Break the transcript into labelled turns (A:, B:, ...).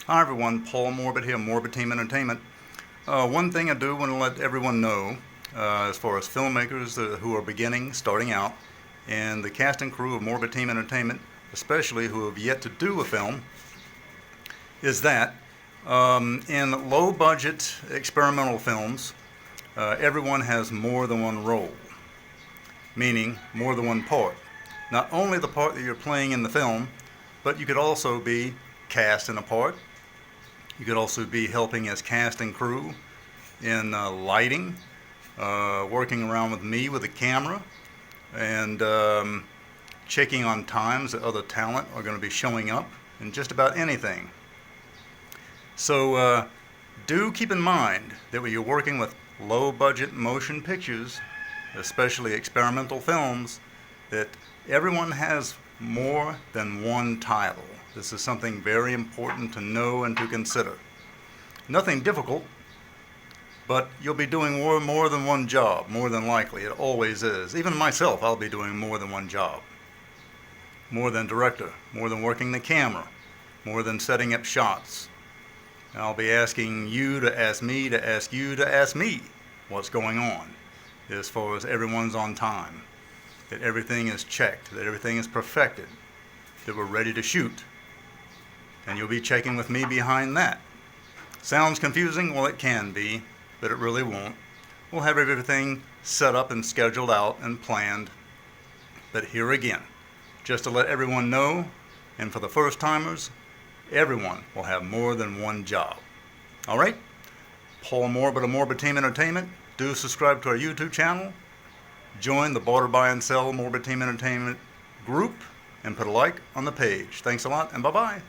A: Hi everyone, Paul Morbid here, Morbid Team Entertainment. One thing I do want to let everyone know, as far as filmmakers who are starting out, and the cast and crew of Morbid Team Entertainment, especially who have yet to do a film, is that in low-budget experimental films, everyone has more than one role, meaning more than one part. Not only the part that you're playing in the film, but you could also be cast in a part. You could also be helping as cast and crew in lighting, working around with me with a camera, and checking on times that other talent are going to be showing up in just about anything. So do keep in mind that when you're working with low-budget motion pictures, especially experimental films, that everyone has more than one title. This is something very important to know and to consider. Nothing difficult, but you'll be doing more than one job, more than likely. It always is. Even myself, I'll be doing more than one job. More than director, more than working the camera, more than setting up shots. I'll be asking you to ask me to ask you to ask me what's going on as far as everyone's on time, that everything is checked, that everything is perfected, that we're ready to shoot. And you'll be checking with me behind that. Sounds confusing? Well, it can be, but it really won't. We'll have everything set up and scheduled out and planned. But here again, just to let everyone know, and for the first timers, everyone will have more than one job. All right? Paul Morbid of Morbid Team Entertainment. Do subscribe to our YouTube channel. Join the Barter Buy and Sell Morbid Team Entertainment group and put a like on the page. Thanks a lot, and bye-bye.